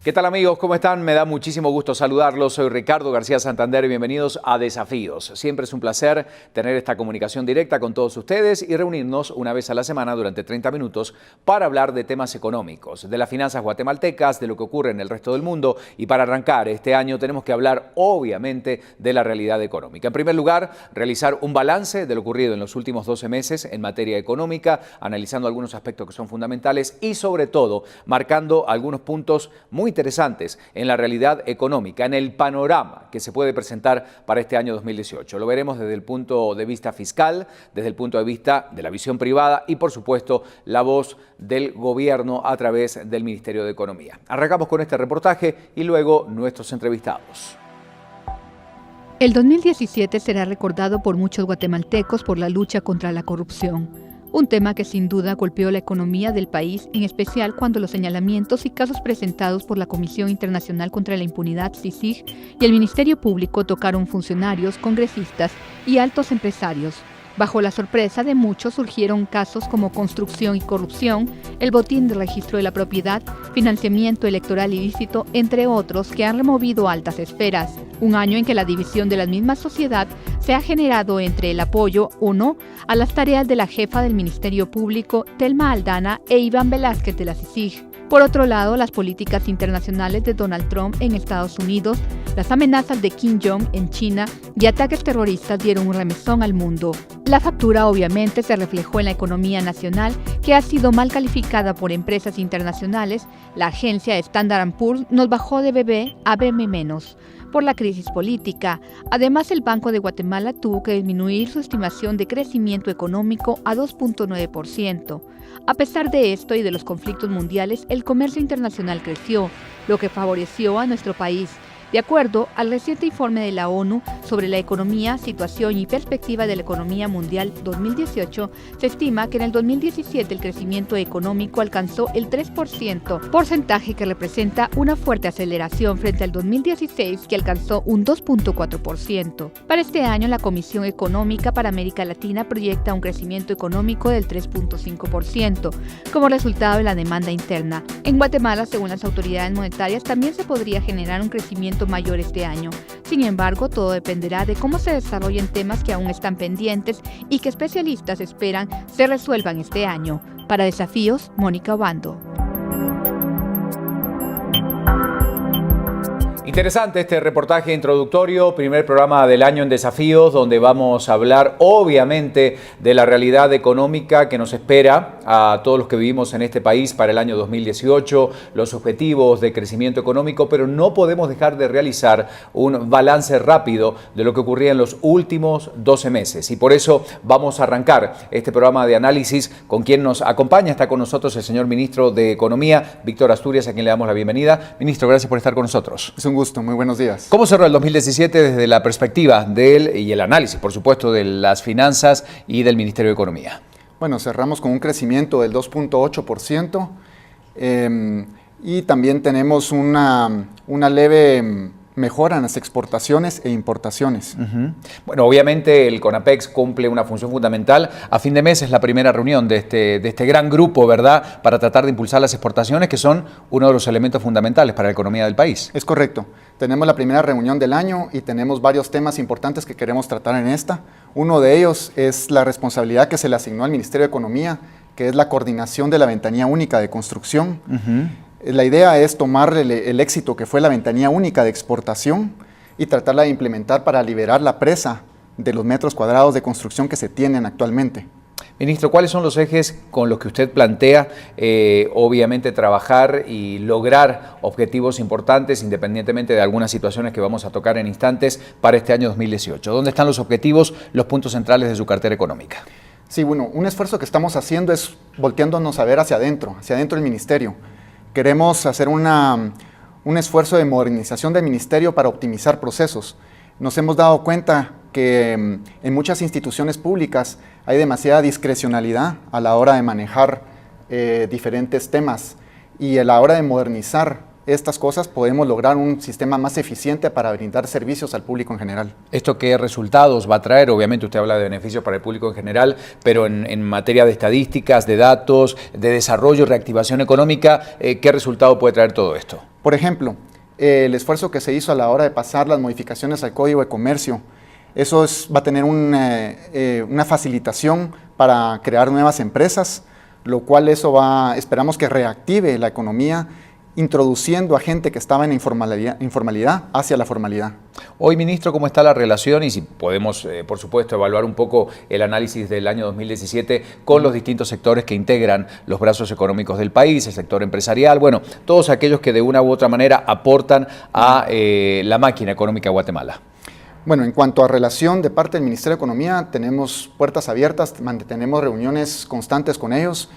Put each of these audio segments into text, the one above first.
¿Qué tal amigos? ¿Cómo están? Me da muchísimo gusto saludarlos. Soy Ricardo García Santander y bienvenidos a Desafíos. Siempre es un placer tener esta comunicación directa con todos ustedes y reunirnos una vez a la semana durante 30 minutos para hablar de temas económicos, de las finanzas guatemaltecas, de lo que ocurre en el resto del mundo. Y para arrancar este año tenemos que hablar obviamente de la realidad económica. En primer lugar, realizar un balance de lo ocurrido en los últimos 12 meses en materia económica, analizando algunos aspectos que son fundamentales y sobre todo marcando algunos puntos muy interesantes en la realidad económica, en el panorama que se puede presentar para este año 2018. Lo veremos desde el punto de vista fiscal, desde el punto de vista de la visión privada y, por supuesto, la voz del gobierno a través del Ministerio de Economía. Arrancamos con este reportaje y luego nuestros entrevistados. El 2017 será recordado por muchos guatemaltecos por la lucha contra la corrupción. Un tema que sin duda golpeó la economía del país, en especial cuando los señalamientos y casos presentados por la Comisión Internacional contra la Impunidad, CICIG, y el Ministerio Público tocaron funcionarios, congresistas y altos empresarios. Bajo la sorpresa de muchos surgieron casos como construcción y corrupción, el botín de registro de la propiedad, financiamiento electoral ilícito, entre otros que han removido altas esferas. Un año en que la división de la misma sociedad se ha generado entre el apoyo o no a las tareas de la jefa del Ministerio Público, Telma Aldana, e Iván Velázquez de la CICIG. Por otro lado, las políticas internacionales de Donald Trump en Estados Unidos, las amenazas de Kim Jong en China y ataques terroristas dieron un remesón al mundo. La factura obviamente se reflejó en la economía nacional, que ha sido mal calificada por empresas internacionales. La agencia Standard & Poor's nos bajó de BB a BM- por la crisis política. Además, el Banco de Guatemala tuvo que disminuir su estimación de crecimiento económico a 2.9%. A pesar de esto y de los conflictos mundiales, el comercio internacional creció, lo que favoreció a nuestro país. De acuerdo al reciente informe de la ONU sobre la economía, situación y perspectiva de la economía mundial 2018, se estima que en el 2017 el crecimiento económico alcanzó el 3%, porcentaje que representa una fuerte aceleración frente al 2016, que alcanzó un 2.4%. Para este año, la Comisión Económica para América Latina proyecta un crecimiento económico del 3.5%, como resultado de la demanda interna. En Guatemala, según las autoridades monetarias, también se podría generar un crecimiento mayor este año. Sin embargo, todo dependerá de cómo se desarrollen temas que aún están pendientes y que especialistas esperan se resuelvan este año. Para Desafíos, Mónica Obando. Interesante este reportaje introductorio, primer programa del año en Desafíos, donde vamos a hablar obviamente de la realidad económica que nos espera a todos los que vivimos en este país para el año 2018, los objetivos de crecimiento económico, pero no podemos dejar de realizar un balance rápido de lo que ocurría en los últimos 12 meses. Y por eso vamos a arrancar este programa de análisis con quien nos acompaña. Está con nosotros el señor ministro de Economía, Víctor Asturias, a quien le damos la bienvenida. Ministro, gracias por estar con nosotros. Es un gusto, muy buenos días. ¿Cómo cerró el 2017 desde la perspectiva de él y el análisis, por supuesto, de las finanzas y del Ministerio de Economía? Bueno, cerramos con un crecimiento del 2.8% y también tenemos una leve mejora en las exportaciones e importaciones. Bueno, obviamente el CONAPEX cumple una función fundamental. A fin de mes es la primera reunión de este gran grupo, ¿verdad?, para tratar de impulsar las exportaciones, que son uno de los elementos fundamentales para la economía del país. Es correcto. Tenemos la primera reunión del año y tenemos varios temas importantes que queremos tratar en esta. Uno de ellos es la responsabilidad que se le asignó al Ministerio de Economía, que es la coordinación de la ventanilla única de construcción. La idea es tomar el éxito que fue la ventanilla única de exportación y tratarla de implementar para liberar la presa de los metros cuadrados de construcción que se tienen actualmente. Ministro, ¿cuáles son los ejes con los que usted plantea, obviamente, trabajar y lograr objetivos importantes, independientemente de algunas situaciones que vamos a tocar en instantes, para este año 2018? ¿Dónde están los objetivos, los puntos centrales de su cartera económica? Sí, bueno, un esfuerzo que estamos haciendo es volteándonos a ver hacia adentro del ministerio. Queremos hacer un esfuerzo de modernización del ministerio para optimizar procesos. Nos hemos dado cuenta que en muchas instituciones públicas hay demasiada discrecionalidad a la hora de manejar diferentes temas y a la hora de modernizar estas cosas, podemos lograr un sistema más eficiente para brindar servicios al público en general. ¿Esto qué resultados va a traer? Obviamente usted habla de beneficios para el público en general, pero en materia de estadísticas, de datos, de desarrollo y reactivación económica, ¿qué resultado puede traer todo esto? Por ejemplo, el esfuerzo que se hizo a la hora de pasar las modificaciones al Código de Comercio, eso va a tener una facilitación para crear nuevas empresas, lo cual esperamos que reactive la economía, introduciendo a gente que estaba en informalidad hacia la formalidad. Hoy, ministro, ¿cómo está la relación? Y si podemos, por supuesto, evaluar un poco el análisis del año 2017 con los distintos sectores que integran los brazos económicos del país, el sector empresarial, bueno, todos aquellos que de una u otra manera aportan a la máquina económica de Guatemala. Bueno, en cuanto a relación de parte del Ministerio de Economía, tenemos puertas abiertas, mantenemos reuniones constantes con ellos.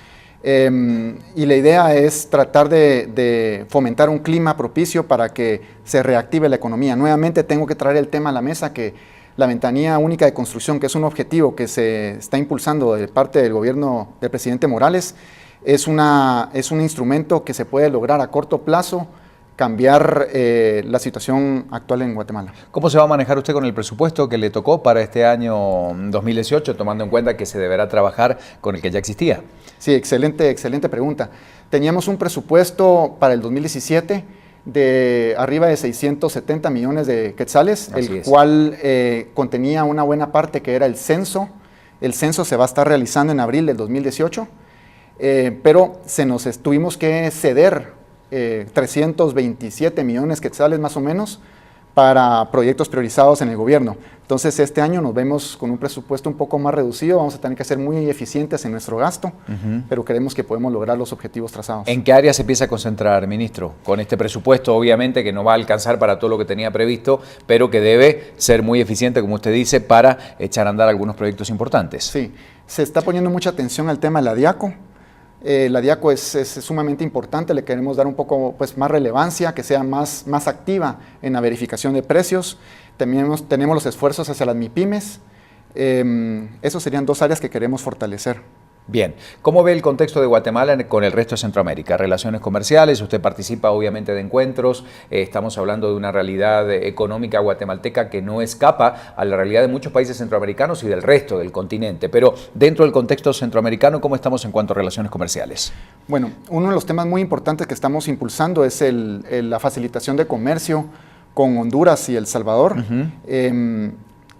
Y la idea es tratar de fomentar un clima propicio para que se reactive la economía. Nuevamente tengo que traer el tema a la mesa que la ventanilla única de construcción, que es un objetivo que se está impulsando de parte del gobierno del presidente Morales, es un instrumento que se puede lograr a corto plazo cambiar la situación actual en Guatemala. ¿Cómo se va a manejar usted con el presupuesto que le tocó para este año 2018, tomando en cuenta que se deberá trabajar con el que ya existía? Sí, excelente pregunta. Teníamos un presupuesto para el 2017 de arriba de 670 millones de quetzales, cual contenía una buena parte que era el censo. El censo se va a estar realizando en abril del 2018, pero tuvimos que ceder 327 millones quetzales más o menos para proyectos priorizados en el gobierno. Entonces este año nos vemos con un presupuesto un poco más reducido, vamos a tener que ser muy eficientes en nuestro gasto, pero creemos que podemos lograr los objetivos trazados. ¿En qué área se empieza a concentrar, ministro? Con este presupuesto obviamente que no va a alcanzar para todo lo que tenía previsto, pero que debe ser muy eficiente, como usted dice, para echar a andar algunos proyectos importantes. Sí, se está poniendo mucha atención al tema de la DIACO. La DIACO es sumamente importante, le queremos dar un poco más relevancia, que sea más activa en la verificación de precios. Tenemos los esfuerzos hacia las MIPYMES. Esos serían dos áreas que queremos fortalecer. Bien, ¿cómo ve el contexto de Guatemala con el resto de Centroamérica? Relaciones comerciales, usted participa obviamente de encuentros, estamos hablando de una realidad económica guatemalteca que no escapa a la realidad de muchos países centroamericanos y del resto del continente, pero dentro del contexto centroamericano, ¿cómo estamos en cuanto a relaciones comerciales? Bueno, uno de los temas muy importantes que estamos impulsando es la facilitación de comercio con Honduras y El Salvador.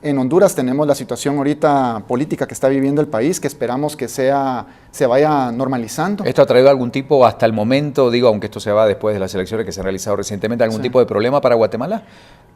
En Honduras tenemos la situación ahorita política que está viviendo el país, que esperamos que se vaya normalizando. ¿Esto ha traído algún tipo, hasta el momento, digo, aunque esto se va después de las elecciones que se han realizado recientemente, algún tipo de problema para Guatemala?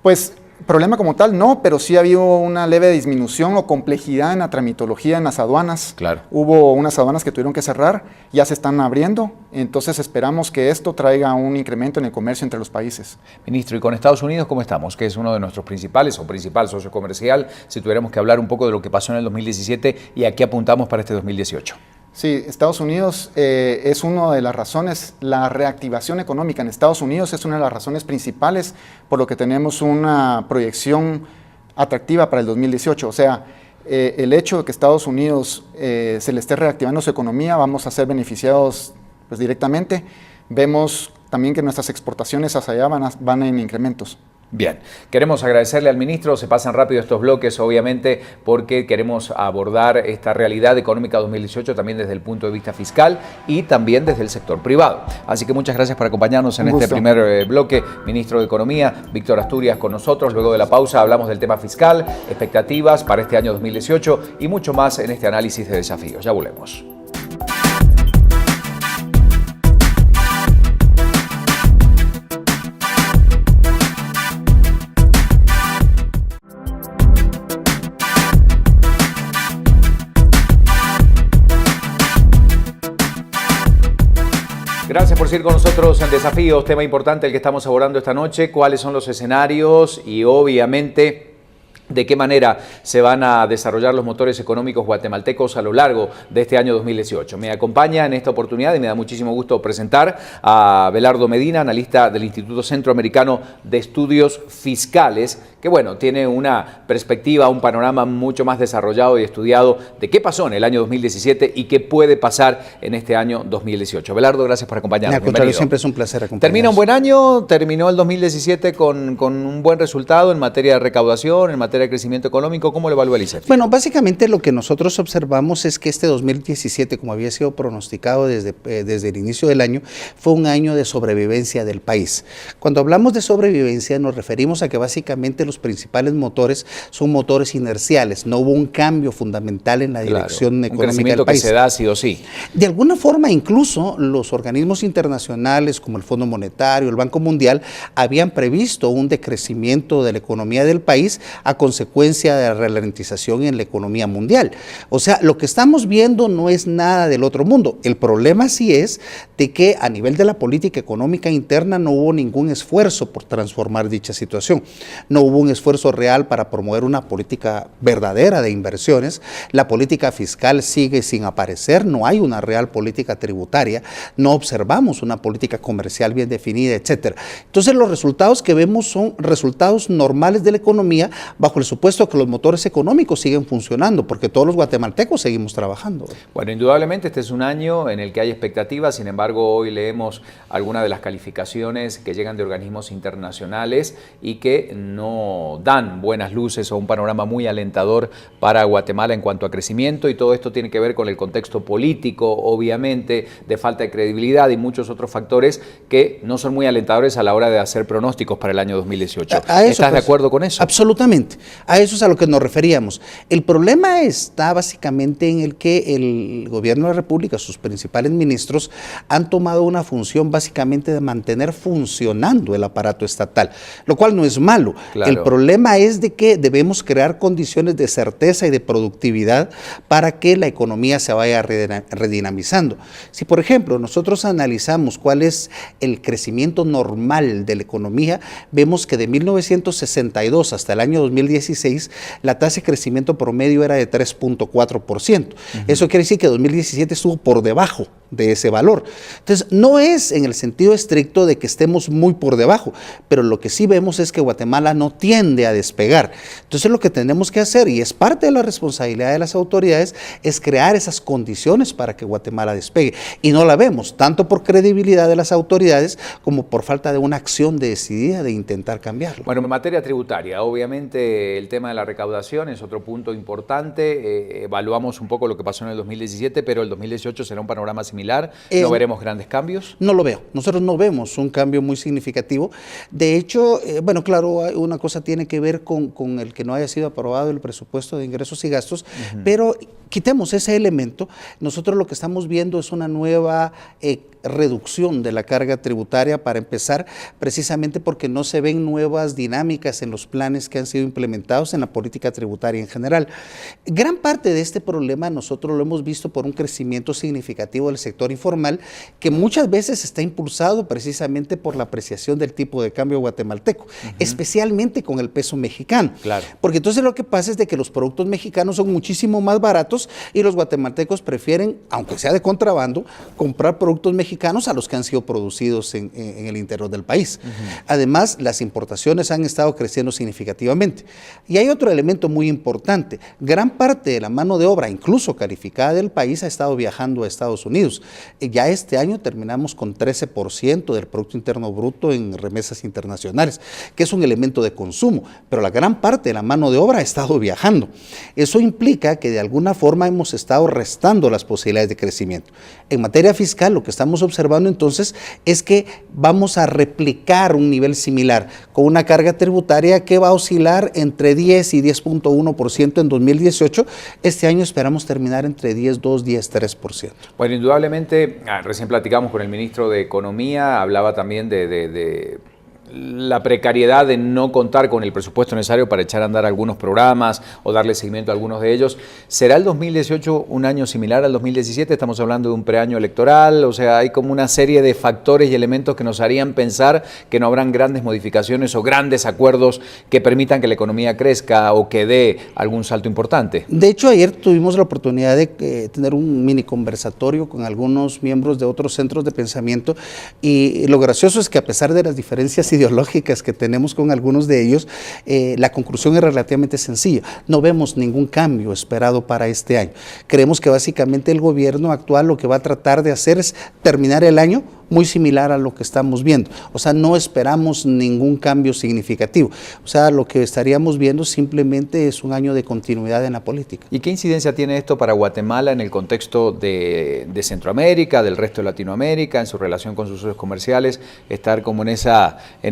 Pues problema como tal no, pero sí ha habido una leve disminución o complejidad en la tramitología en las aduanas. Claro. Hubo unas aduanas que tuvieron que cerrar, ya se están abriendo, entonces esperamos que esto traiga un incremento en el comercio entre los países. Ministro, ¿y con Estados Unidos cómo estamos? Que es uno de nuestros principal socio comercial, si tuviéramos que hablar un poco de lo que pasó en el 2017 y a qué apuntamos para este 2018. Sí, Estados Unidos es una de las razones, la reactivación económica en Estados Unidos es una de las razones principales por lo que tenemos una proyección atractiva para el 2018. O sea, el hecho de que Estados Unidos se le esté reactivando su economía, vamos a ser beneficiados directamente. Vemos también que nuestras exportaciones hacia allá van en incrementos. Bien, queremos agradecerle al ministro, se pasan rápido estos bloques obviamente porque queremos abordar esta realidad económica 2018 también desde el punto de vista fiscal y también desde el sector privado. Así que muchas gracias por acompañarnos en este primer bloque. Ministro de Economía, Víctor Asturias con nosotros. Luego de la pausa hablamos del tema fiscal, expectativas para este año 2018 y mucho más en este análisis de desafíos. Ya volvemos. Gracias por seguir con nosotros en Desafíos, tema importante el que estamos abordando esta noche, cuáles son los escenarios y obviamente de qué manera se van a desarrollar los motores económicos guatemaltecos a lo largo de este año 2018. Me acompaña en esta oportunidad y me da muchísimo gusto presentar a Belardo Medina, analista del Instituto Centroamericano de Estudios Fiscales, que bueno, tiene una perspectiva, un panorama mucho más desarrollado y estudiado de qué pasó en el año 2017 y qué puede pasar en este año 2018. Belardo, gracias por acompañarnos. Al contrario, siempre es un placer acompañarnos. Termina un buen año, terminó el 2017 con un buen resultado en materia de recaudación, en materia de crecimiento económico. ¿Cómo lo evalúa el ICEFI? Bueno, básicamente lo que nosotros observamos es que este 2017, como había sido pronosticado desde el inicio del año, fue un año de sobrevivencia del país. Cuando hablamos de sobrevivencia nos referimos a que básicamente los principales motores son motores inerciales. No hubo un cambio fundamental en la dirección económica del país. Un crecimiento que se da sí o sí. De alguna forma, incluso los organismos internacionales como el Fondo Monetario, el Banco Mundial, habían previsto un decrecimiento de la economía del país a consecuencia de la ralentización en la economía mundial. O sea, lo que estamos viendo no es nada del otro mundo. El problema sí es de que a nivel de la política económica interna no hubo ningún esfuerzo por transformar dicha situación. No hubo un esfuerzo real para promover una política verdadera de inversiones. La política fiscal sigue sin aparecer, no hay una real política tributaria, no observamos una política comercial bien definida, etcétera. Entonces los resultados que vemos son resultados normales de la economía bajo el supuesto que los motores económicos siguen funcionando, porque todos los guatemaltecos seguimos trabajando. Bueno, indudablemente este es un año en el que hay expectativas, sin embargo hoy leemos algunas de las calificaciones que llegan de organismos internacionales y que no dan buenas luces o un panorama muy alentador para Guatemala en cuanto a crecimiento, y todo esto tiene que ver con el contexto político, obviamente, de falta de credibilidad y muchos otros factores que no son muy alentadores a la hora de hacer pronósticos para el año 2018. ¿Estás de acuerdo con eso? Absolutamente. A eso es a lo que nos referíamos. El problema está básicamente en el que el gobierno de la República, sus principales ministros, han tomado una función básicamente de mantener funcionando el aparato estatal, lo cual no es malo. Claro. El problema es de que debemos crear condiciones de certeza y de productividad para que la economía se vaya redinamizando. Si, por ejemplo, nosotros analizamos cuál es el crecimiento normal de la economía, vemos que de 1962 hasta el año 2016, la tasa de crecimiento promedio era de 3.4%. Eso quiere decir que 2017 estuvo por debajo de ese valor. Entonces, no es en el sentido estricto de que estemos muy por debajo, pero lo que sí vemos es que Guatemala no tiende a despegar. Entonces, lo que tenemos que hacer, y es parte de la responsabilidad de las autoridades, es crear esas condiciones para que Guatemala despegue. Y no la vemos, tanto por credibilidad de las autoridades como por falta de una acción decidida de intentar cambiarlo. Bueno, en materia tributaria, obviamente el tema de la recaudación es otro punto importante. Evaluamos un poco lo que pasó en el 2017, pero el 2018 será un panorama similar. ¿No veremos grandes cambios? No lo veo. Nosotros no vemos un cambio muy significativo. De hecho, bueno, claro, una cosa tiene que ver con el que no haya sido aprobado el presupuesto de ingresos y gastos, pero quitemos ese elemento. Nosotros lo que estamos viendo es una nueva reducción de la carga tributaria, para empezar, precisamente porque no se ven nuevas dinámicas en los planes que han sido implementados en la política tributaria en general. Gran parte de este problema nosotros lo hemos visto por un crecimiento significativo del sector informal, que muchas veces está impulsado precisamente por la apreciación del tipo de cambio guatemalteco, especialmente con el peso mexicano. Claro. Porque entonces lo que pasa es de que los productos mexicanos son muchísimo más baratos y los guatemaltecos prefieren, aunque sea de contrabando, comprar productos mexicanos a los que han sido producidos en el interior del país. Además, las importaciones han estado creciendo significativamente. Y hay otro elemento muy importante. Gran parte de la mano de obra, incluso calificada del país, ha estado viajando a Estados Unidos. Ya este año terminamos con 13% del Producto Interno Bruto en remesas internacionales, que es un elemento de consumo, pero la gran parte de la mano de obra ha estado viajando. Eso implica que de alguna forma hemos estado restando las posibilidades de crecimiento. En materia fiscal, lo que estamos observando entonces es que vamos a replicar un nivel similar, con una carga tributaria que va a oscilar entre 10 y 10.1% en 2018. Este año esperamos terminar entre 10.2 y 10.3%. Bueno, indudablemente, recién platicamos con el ministro de Economía, hablaba también de la precariedad de no contar con el presupuesto necesario para echar a andar algunos programas o darle seguimiento a algunos de ellos. ¿Será el 2018 un año similar al 2017? Estamos hablando de un preaño electoral, o sea, hay como una serie de factores y elementos que nos harían pensar que no habrán grandes modificaciones o grandes acuerdos que permitan que la economía crezca o que dé algún salto importante. De hecho, ayer tuvimos la oportunidad de tener un mini conversatorio con algunos miembros de otros centros de pensamiento, y lo gracioso es que a pesar de las diferencias ideológicas que tenemos con algunos de ellos, la conclusión es relativamente sencilla. No vemos ningún cambio esperado para este año. Creemos que básicamente el gobierno actual lo que va a tratar de hacer es terminar el año muy similar a lo que estamos viendo. O sea, no esperamos ningún cambio significativo. O sea, lo que estaríamos viendo simplemente es un año de continuidad en la política. ¿Y qué incidencia tiene esto para Guatemala en el contexto de Centroamérica, del resto de Latinoamérica, en su relación con sus socios comerciales? Estar como en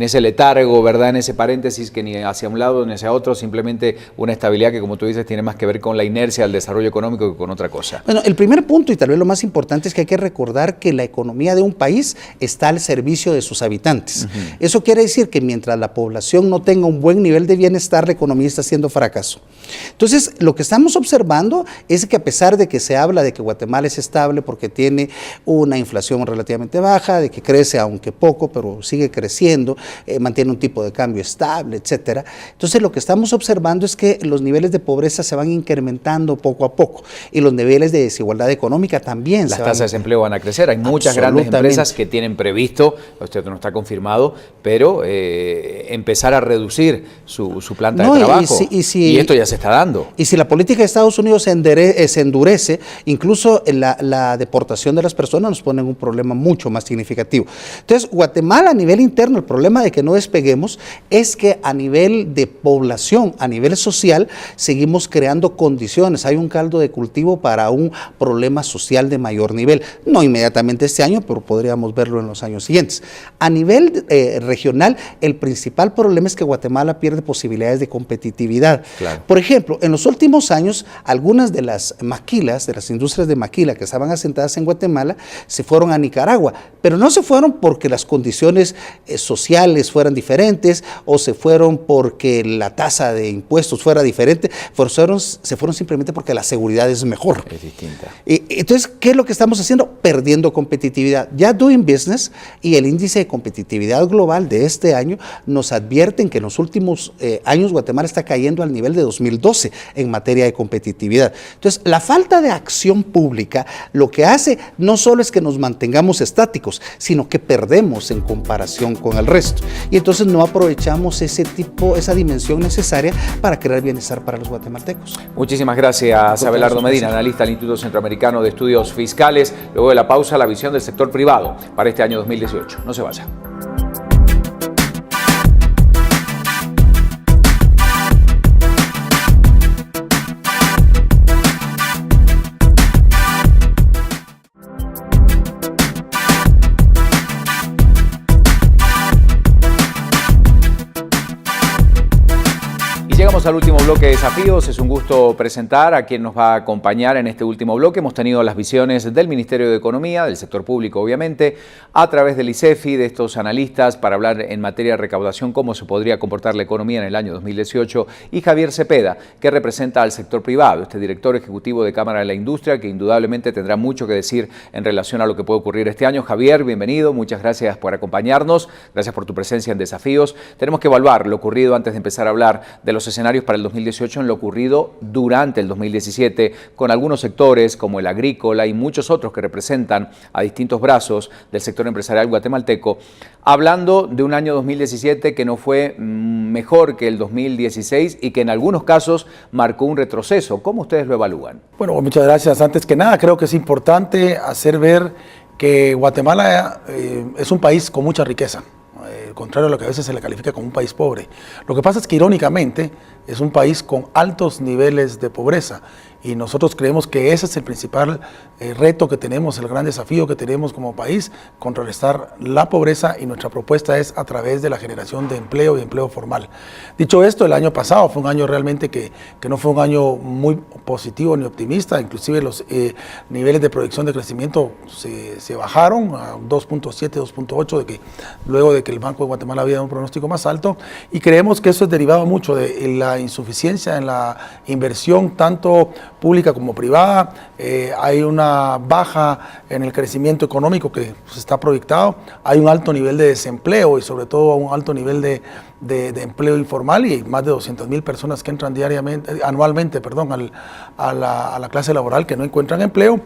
ese letargo, ¿verdad? En ese paréntesis que ni hacia un lado ni hacia otro, simplemente una estabilidad que, como tú dices, tiene más que ver con la inercia del desarrollo económico que con otra cosa. Bueno, el primer punto, y tal vez lo más importante, es que hay que recordar que la economía de un país está al servicio de sus habitantes. Eso quiere decir que mientras la población no tenga un buen nivel de bienestar, la economía está haciendo fracaso. Entonces, lo que estamos observando es que a pesar de que se habla de que Guatemala es estable porque tiene una inflación relativamente baja, de que crece aunque poco, pero sigue creciendo, mantiene un tipo de cambio estable, etcétera. Entonces, lo que estamos observando es que los niveles de pobreza se van incrementando poco a poco, y los niveles de desigualdad económica también. Las tasas de desempleo van a crecer. Hay muchas grandes empresas que tienen previsto, usted no está confirmado, pero empezar a reducir su planta de trabajo. Y esto ya se está dando. Y si la política de Estados Unidos se endurece, incluso la deportación de las personas nos pone en un problema mucho más significativo. Entonces, Guatemala a nivel interno, el problema de que no despeguemos es que a nivel de población, a nivel social, seguimos creando condiciones. Hay un caldo de cultivo para un problema social de mayor nivel. No inmediatamente este año, pero podríamos verlo en los años siguientes. A nivel regional, el principal problema es que Guatemala pierde posibilidades de competitividad. Claro. Por ejemplo, en los últimos años, algunas de las maquilas, de las industrias de maquila que estaban asentadas en Guatemala, se fueron a Nicaragua, pero no se fueron porque las condiciones sociales fueran diferentes o se fueron porque la tasa de impuestos fuera diferente, se fueron simplemente porque la seguridad es mejor. Es distinta. Entonces, ¿qué es lo que estamos haciendo? Perdiendo competitividad. Ya Doing Business y el índice de competitividad global de este año nos advierten que en los últimos años Guatemala está cayendo al nivel de 2012 en materia de competitividad. Entonces, la falta de acción pública lo que hace no solo es que nos mantengamos estáticos, sino que perdemos en comparación con el resto. Y entonces no aprovechamos esa dimensión necesaria para crear bienestar para los guatemaltecos. Muchísimas gracias, Abelardo Medina, analista del Instituto Centroamericano de Estudios Fiscales. Luego de la pausa, la visión del sector privado para este año 2018. No se vaya. Llegamos al último bloque de desafíos. Es un gusto presentar a quien nos va a acompañar en este último bloque. Hemos tenido las visiones del Ministerio de Economía, del sector público obviamente, a través del ICEFI, de estos analistas, para hablar en materia de recaudación, cómo se podría comportar la economía en el año 2018, y Javier Cepeda, que representa al sector privado, este director ejecutivo de Cámara de la Industria, que indudablemente tendrá mucho que decir en relación a lo que puede ocurrir este año. Javier, bienvenido, muchas gracias por acompañarnos, gracias por tu presencia en Desafíos. Tenemos que evaluar lo ocurrido antes de empezar a hablar de los escenarios para el 2018 en lo ocurrido durante el 2017 con algunos sectores como el agrícola y muchos otros que representan a distintos brazos del sector empresarial guatemalteco, hablando de un año 2017 que no fue mejor que el 2016 y que en algunos casos marcó un retroceso. ¿Cómo ustedes lo evalúan? Bueno, muchas gracias. Antes que nada, creo que es importante hacer ver que Guatemala es un país con mucha riqueza. Contrario a lo que a veces se le califica como un país pobre. Lo que pasa es que irónicamente es un país con altos niveles de pobreza y nosotros creemos que ese es el principal reto que tenemos, el gran desafío que tenemos como país, contrarrestar la pobreza, y nuestra propuesta es a través de la generación de empleo y empleo formal. Dicho esto, el año pasado fue un año realmente que no fue un año muy positivo ni optimista, inclusive los niveles de proyección de crecimiento se bajaron a 2.7, 2.8, luego de que el Banco de Guatemala había dado un pronóstico más alto, y creemos que eso es derivado mucho de la insuficiencia en la inversión, tanto pública como privada. Hay una baja en el crecimiento económico que se está proyectado, hay un alto nivel de desempleo y sobre todo un alto nivel de empleo informal, y más de 200,000 personas que entran anualmente a la clase laboral que no encuentran empleo.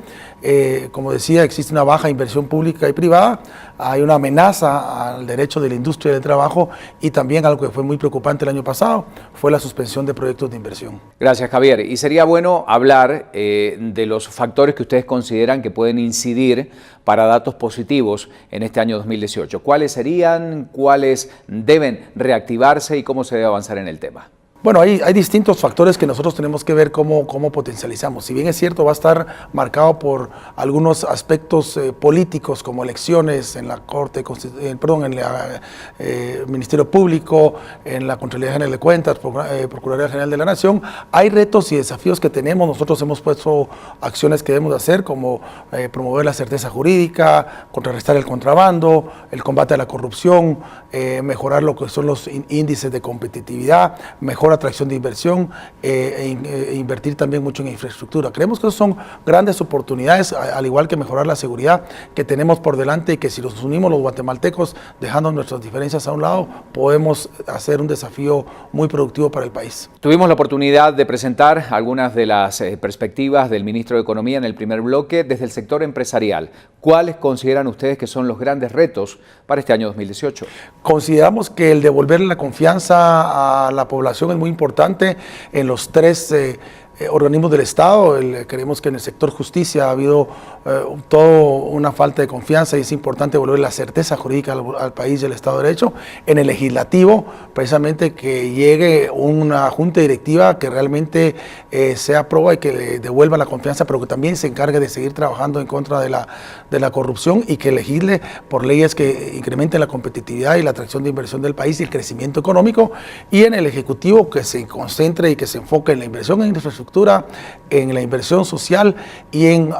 Como decía, existe una baja inversión pública y privada, hay una amenaza al derecho de la industria del trabajo, y también algo que fue muy preocupante el año pasado fue la suspensión de proyectos de inversión. Gracias, Javier. Y sería bueno hablar de los factores que ustedes consideran que pueden incidir para datos positivos en este año 2018. ¿Cuáles serían? ¿Cuáles deben reactivarse y cómo se debe avanzar en el tema? Bueno, hay distintos factores que nosotros tenemos que ver cómo potencializamos. Si bien es cierto, va a estar marcado por algunos aspectos políticos, como elecciones en la Corte, en el Ministerio Público, en la Contraloría General de Cuentas, Procuraduría General de la Nación, hay retos y desafíos que tenemos. Nosotros hemos puesto acciones que debemos hacer, como promover la certeza jurídica, contrarrestar el contrabando, el combate a la corrupción, mejorar lo que son los índices de competitividad, mejorar atracción de inversión, invertir también mucho en infraestructura. Creemos que esas son grandes oportunidades, al igual que mejorar la seguridad que tenemos por delante, y que si nos unimos los guatemaltecos, dejando nuestras diferencias a un lado, podemos hacer un desafío muy productivo para el país. Tuvimos la oportunidad de presentar algunas de las perspectivas del ministro de Economía en el primer bloque desde el sector empresarial. ¿Cuáles consideran ustedes que son los grandes retos para este año 2018? Consideramos que el devolverle la confianza a la población es muy importante en los tres organismos del Estado. Creemos que en el sector justicia ha habido toda una falta de confianza, y es importante devolver la certeza jurídica al país y al Estado de Derecho. En el legislativo, precisamente, que llegue una junta directiva que realmente sea proba y que le devuelva la confianza, pero que también se encargue de seguir trabajando en contra de la corrupción, y que legisle por leyes que incrementen la competitividad y la atracción de inversión del país y el crecimiento económico. Y en el Ejecutivo, que se concentre y que se enfoque en la inversión en infraestructura, en la inversión social, y en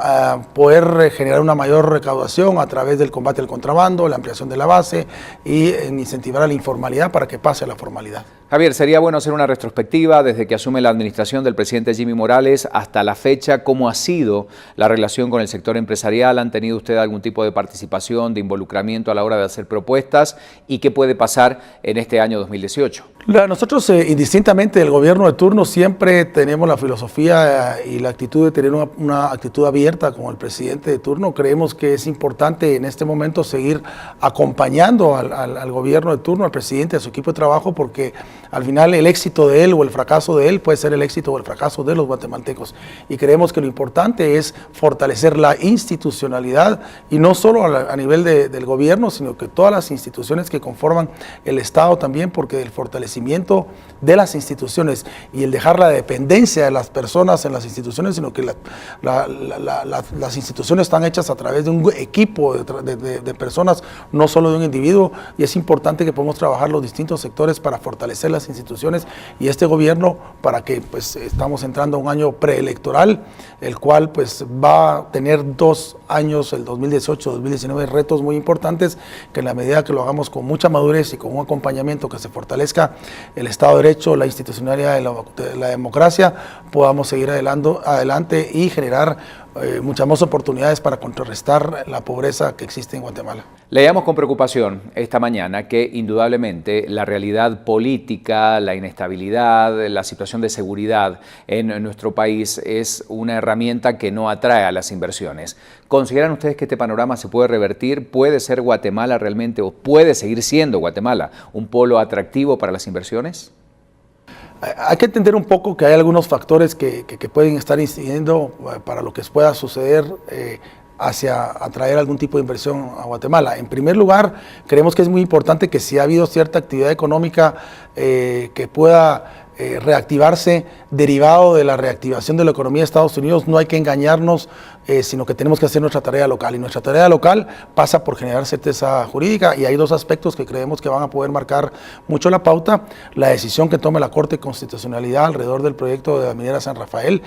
poder generar una mayor recaudación a través del combate al contrabando, la ampliación de la base, y en incentivar a la informalidad para que pase a la formalidad. Javier, sería bueno hacer una retrospectiva desde que asume la administración del presidente Jimmy Morales hasta la fecha. ¿Cómo ha sido la relación con el sector empresarial? ¿Han tenido ustedes algún tipo de participación, de involucramiento a la hora de hacer propuestas? ¿Y qué puede pasar en este año 2018? Nosotros, indistintamente del gobierno de turno, siempre tenemos la filosofía y la actitud de tener una actitud abierta con el presidente de turno. Creemos que es importante en este momento seguir acompañando al gobierno de turno, al presidente, a su equipo de trabajo, porque al final el éxito de él o el fracaso de él puede ser el éxito o el fracaso de los guatemaltecos. Y creemos que lo importante es fortalecer la institucionalidad, y no solo a nivel del gobierno, sino que todas las instituciones que conforman el Estado también, porque el fortalecimiento de las instituciones y el dejar la dependencia de las personas en las instituciones, sino que las instituciones están hechas a través de un equipo de personas, no solo de un individuo, y es importante que podamos trabajar los distintos sectores para fortalecer las instituciones y este gobierno, para que pues estamos entrando a un año preelectoral, el cual pues va a tener 2 años, el 2018-2019, retos muy importantes, que en la medida que lo hagamos con mucha madurez y con un acompañamiento que se fortalezca el Estado de Derecho, la institucionalidad de la democracia, podamos seguir adelante y generar muchas más oportunidades para contrarrestar la pobreza que existe en Guatemala. Leíamos con preocupación esta mañana que indudablemente la realidad política, la inestabilidad, la situación de seguridad en nuestro país es una herramienta que no atrae a las inversiones. ¿Consideran ustedes que este panorama se puede revertir? ¿Puede ser Guatemala realmente, o puede seguir siendo Guatemala, un polo atractivo para las inversiones? Hay que entender un poco que hay algunos factores que pueden estar incidiendo para lo que pueda suceder hacia atraer algún tipo de inversión a Guatemala. En primer lugar, creemos que es muy importante que si ha habido cierta actividad económica que pueda reactivarse derivado de la reactivación de la economía de Estados Unidos. No hay que engañarnos, sino que tenemos que hacer nuestra tarea local. Y nuestra tarea local pasa por generar certeza jurídica, y hay dos aspectos que creemos que van a poder marcar mucho la pauta: la decisión que tome la Corte de Constitucionalidad alrededor del proyecto de la minera San Rafael.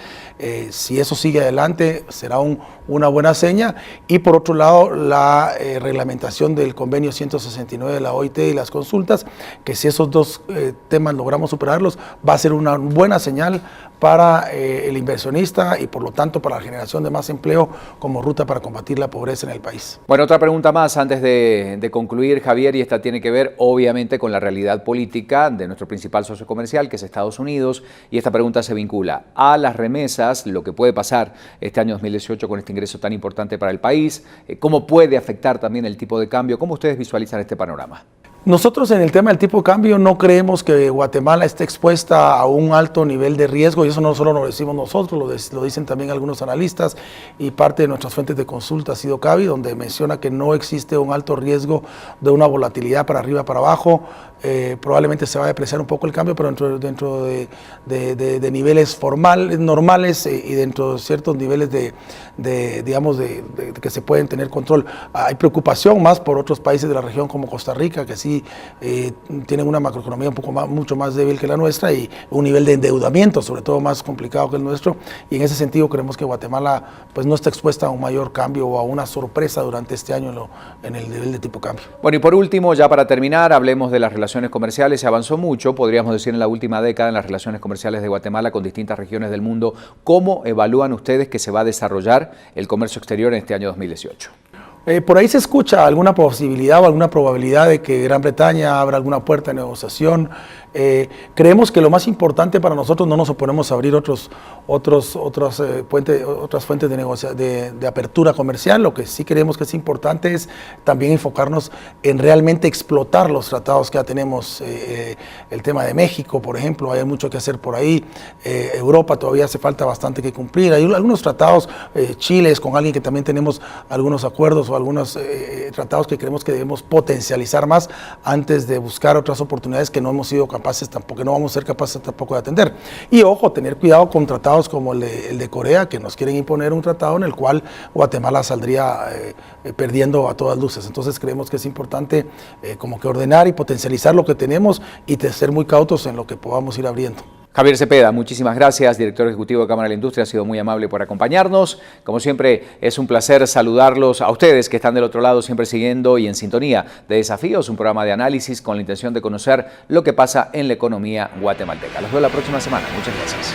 Si eso sigue adelante, será una buena seña. Y por otro lado, la reglamentación del convenio 169 de la OIT y las consultas, que si esos dos temas logramos superarlos, va a ser una buena señal para el inversionista y por lo tanto para la generación de más empleo como ruta para combatir la pobreza en el país. Bueno, otra pregunta más antes de concluir, Javier, y esta tiene que ver obviamente con la realidad política de nuestro principal socio comercial, que es Estados Unidos, y esta pregunta se vincula a las remesas, lo que puede pasar este año 2018 con este ingreso tan importante para el país, cómo puede afectar también el tipo de cambio. ¿Cómo ustedes visualizan este panorama? Nosotros en el tema del tipo de cambio no creemos que Guatemala esté expuesta a un alto nivel de riesgo, y eso no solo lo decimos nosotros, lo dicen también algunos analistas, y parte de nuestras fuentes de consulta ha sido CABI, donde menciona que no existe un alto riesgo de una volatilidad para arriba, para abajo. Probablemente se va a depreciar un poco el cambio, pero dentro de niveles normales, y dentro de ciertos niveles digamos, que se pueden tener control. Hay preocupación más por otros países de la región como Costa Rica, que sí tienen una macroeconomía mucho más débil que la nuestra, y un nivel de endeudamiento sobre todo más complicado que el nuestro, y en ese sentido creemos que Guatemala pues no está expuesta a un mayor cambio o a una sorpresa durante este año en el nivel de tipo de cambio. Bueno, y por último, ya para terminar, hablemos de las relaciones comerciales. Se avanzó mucho, podríamos decir, en la última década en las relaciones comerciales de Guatemala con distintas regiones del mundo. ¿Cómo evalúan ustedes que se va a desarrollar el comercio exterior en este año 2018? Por ahí se escucha alguna posibilidad o alguna probabilidad de que Gran Bretaña abra alguna puerta de negociación. Creemos que lo más importante para nosotros, no nos oponemos a abrir otras fuentes de apertura comercial. Lo que sí creemos que es importante es también enfocarnos en realmente explotar los tratados que ya tenemos. El tema de México, por ejemplo, hay mucho que hacer por ahí. Europa todavía hace falta bastante que cumplir. Hay algunos tratados, Chile es con alguien que también tenemos algunos acuerdos o algunos tratados que creemos que debemos potencializar más antes de buscar otras oportunidades que no hemos sido capaces tampoco, que no vamos a ser capaces tampoco de atender. Y ojo, tener cuidado con tratados como el de Corea, que nos quieren imponer un tratado en el cual Guatemala saldría perdiendo a todas luces. Entonces creemos que es importante como que ordenar y potencializar lo que tenemos y ser muy cautos en lo que podamos ir abriendo. Javier Cepeda, muchísimas gracias, director ejecutivo de Cámara de la Industria, ha sido muy amable por acompañarnos. Como siempre, es un placer saludarlos a ustedes que están del otro lado, siempre siguiendo y en sintonía de Desafíos, un programa de análisis con la intención de conocer lo que pasa en la economía guatemalteca. Los veo la próxima semana. Muchas gracias.